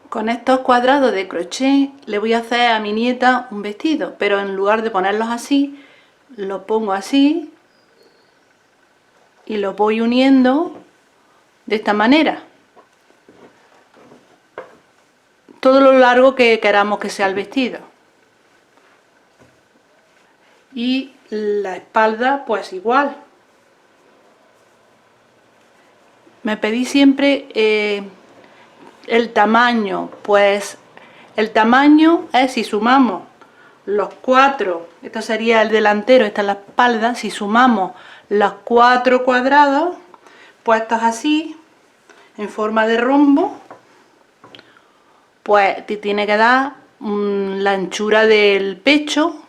Con estos cuadrados de crochet le voy a hacer a mi nieta un vestido, pero en lugar de ponerlos así, los pongo así y los voy uniendo de esta manera. Todo lo largo que queramos que sea el vestido. Y la espalda pues igual. Me pedí siempre el tamaño, pues el tamaño es si sumamos los 4, esto sería el delantero, esta es la espalda, si sumamos los 4 cuadrados puestos así, en forma de rombo, pues te tiene que dar la anchura del pecho,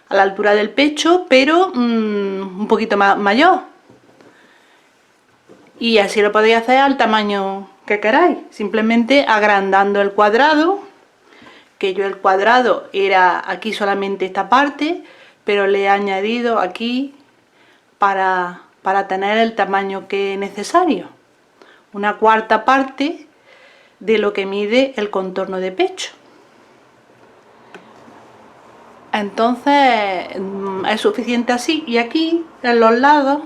a la altura del pecho, pero un poquito más mayor. Y así lo podéis hacer al tamaño que queráis, simplemente agrandando el cuadrado, que yo el cuadrado era aquí solamente esta parte, pero le he añadido aquí para tener el tamaño que es necesario, una cuarta parte de lo que mide el contorno de pecho. Entonces es suficiente así, y aquí en los lados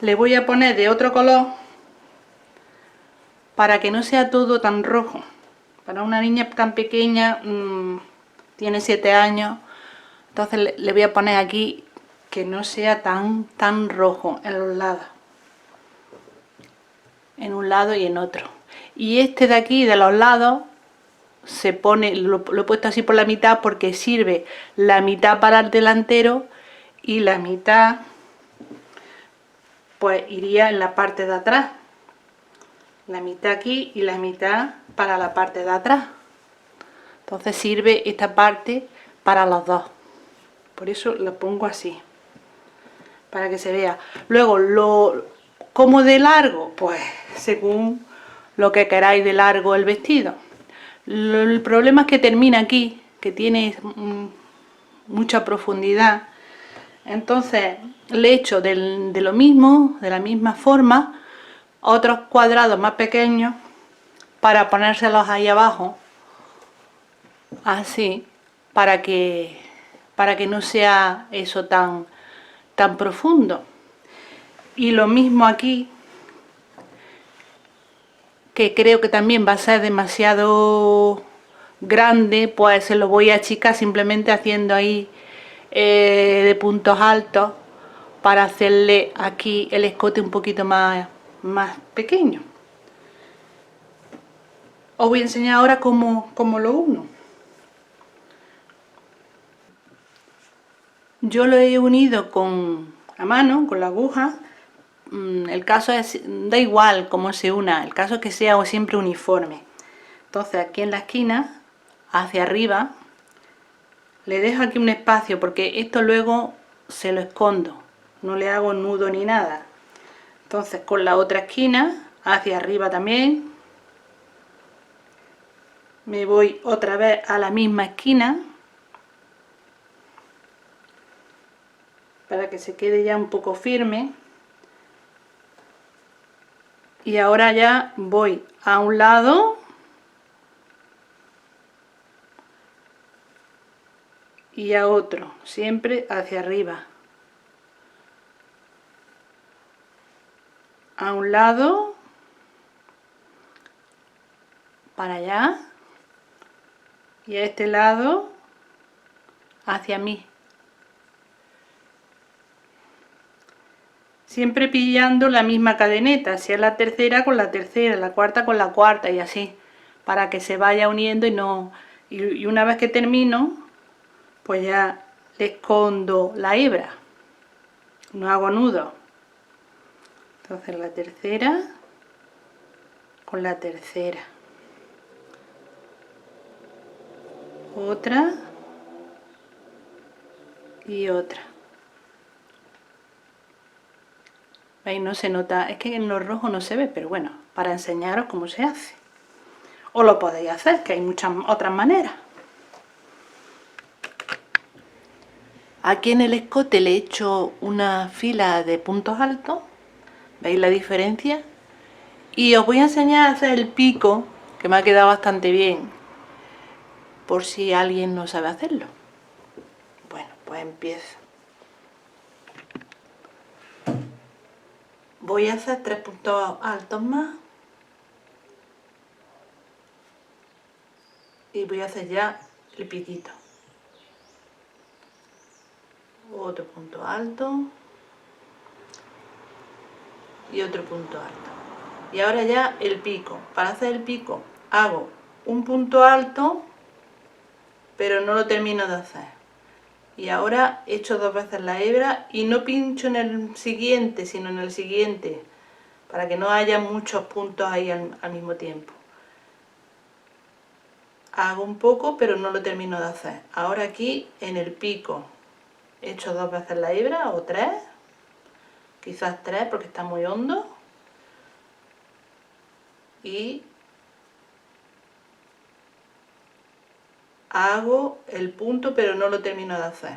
le voy a poner de otro color para que no sea todo tan rojo. Para una niña tan pequeña, tiene 7 años, entonces le voy a poner aquí que no sea tan rojo en los lados, en un lado y en otro. Y este de aquí, de los lados, se pone, lo he puesto así por la mitad porque sirve la mitad para el delantero y la mitad pues iría en la parte de atrás, la mitad aquí y la mitad para la parte de atrás. Entonces sirve esta parte para los dos, por eso lo pongo así, para que se vea. Luego, como de largo, pues según lo que queráis de largo el vestido. El problema es que termina aquí, que tiene mucha profundidad, entonces le he hecho de lo mismo, de la misma forma, otros cuadrados más pequeños para ponérselos ahí abajo, así, para que no sea eso tan profundo. Y lo mismo aquí, que creo que también va a ser demasiado grande, pues se lo voy a achicar simplemente haciendo ahí de puntos altos para hacerle aquí el escote un poquito más pequeño. Os voy a enseñar ahora cómo lo uno. Yo lo he unido a mano, con la aguja. El caso es, da igual cómo se una, el caso es que sea siempre uniforme. Entonces aquí en la esquina, hacia arriba, le dejo aquí un espacio porque esto luego se lo escondo, no le hago nudo ni nada. Entonces con la otra esquina, hacia arriba también, me voy otra vez a la misma esquina, para que se quede ya un poco firme. Y ahora ya voy a un lado y a otro, siempre hacia arriba. A un lado, para allá, y a este lado, hacia mí. Siempre pillando la misma cadeneta, si es la tercera con la tercera, la cuarta con la cuarta y así, para que se vaya uniendo y una vez que termino, pues ya le escondo la hebra, no hago nudo. Entonces la tercera con la tercera, otra y otra. ¿Veis? No se nota, es que en lo rojo no se ve, pero bueno, para enseñaros cómo se hace. O lo podéis hacer, que hay muchas otras maneras. Aquí en el escote le he hecho una fila de puntos altos, ¿veis la diferencia? Y os voy a enseñar a hacer el pico que me ha quedado bastante bien, por si alguien no sabe hacerlo. Bueno, pues empiezo. Voy a hacer 3 puntos altos más y voy a hacer ya el piquito. Otro punto alto y otro punto alto. Y ahora ya el pico. Para hacer el pico hago un punto alto, pero no lo termino de hacer. Y ahora echo 2 veces la hebra y no pincho en el siguiente, sino en el siguiente, para que no haya muchos puntos ahí al mismo tiempo. Hago un poco, pero no lo termino de hacer. Ahora aquí en el pico echo 2 veces la hebra, o 3, quizás 3 porque está muy hondo. Y hago el punto, pero no lo termino de hacer.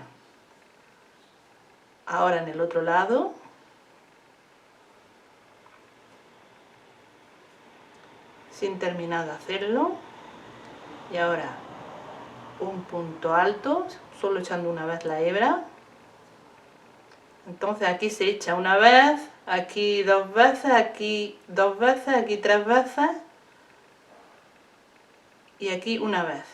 Ahora en el otro lado sin terminar de hacerlo. Y ahora un punto alto, solo echando una vez la hebra. Entonces aquí se echa una vez, aquí 2 veces, aquí 2 veces, aquí 3 veces y aquí una vez.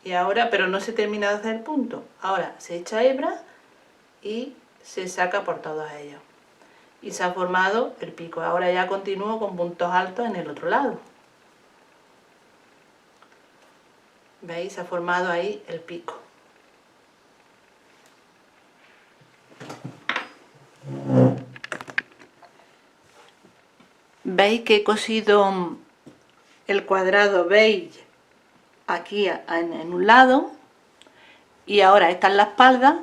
Y ahora, pero no se termina de hacer el punto. Ahora se echa hebra y se saca por todos ellos. Y se ha formado el pico. Ahora ya continúo con puntos altos en el otro lado. ¿Veis? Se ha formado ahí el pico. ¿Veis que he cosido el cuadrado beige aquí en un lado? Y ahora esta es la espalda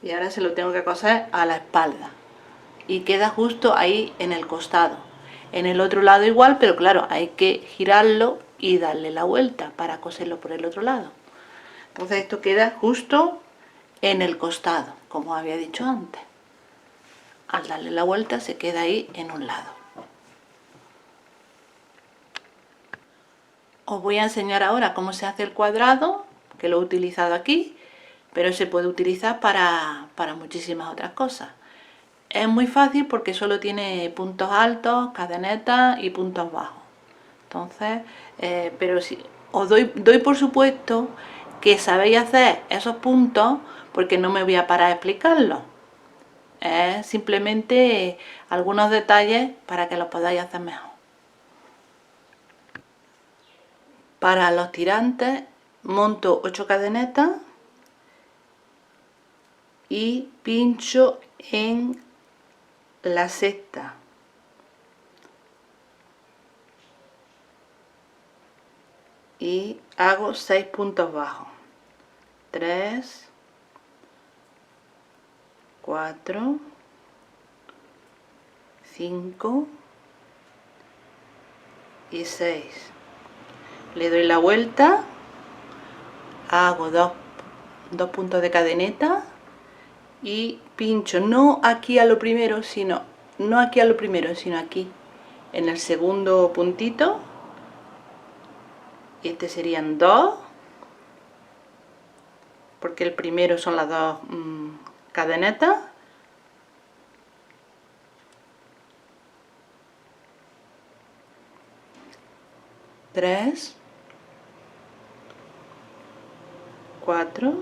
y ahora se lo tengo que coser a la espalda. Y queda justo ahí en el costado. En el otro lado igual, pero claro, hay que girarlo y darle la vuelta para coserlo por el otro lado. Entonces esto queda justo en el costado, como había dicho antes. Al darle la vuelta se queda ahí en un lado. Os voy a enseñar ahora cómo se hace el cuadrado, que lo he utilizado aquí, pero se puede utilizar para muchísimas otras cosas. Es muy fácil porque solo tiene puntos altos, cadenetas y puntos bajos. Entonces, pero si os doy por supuesto que sabéis hacer esos puntos porque no me voy a parar a explicarlos. Es simplemente algunos detalles para que los podáis hacer mejor. Para los tirantes monto 8 cadenetas y pincho en la sexta. Y hago 6 puntos bajos. 3, 4, 5 y 6. Le doy la vuelta, hago dos puntos de cadeneta y pincho no aquí a lo primero, sino aquí en el segundo puntito. Y este serían 2, porque el primero son las 2 cadenetas. Tres, 4,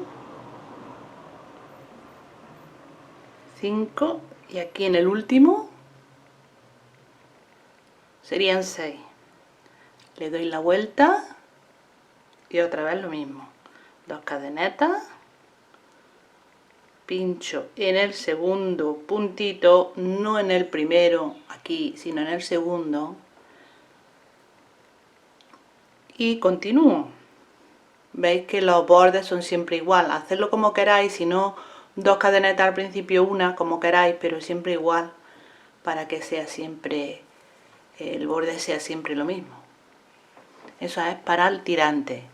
5 y aquí en el último serían 6. Le doy la vuelta y otra vez lo mismo. 2 cadenetas, pincho en el segundo puntito, no en el primero aquí, sino en el segundo, y continúo. Veis que los bordes son siempre igual, hacedlo como queráis, si no 2 cadenetas al principio, una como queráis, pero siempre igual, para que sea siempre, el borde sea siempre lo mismo. Eso es para el tirante.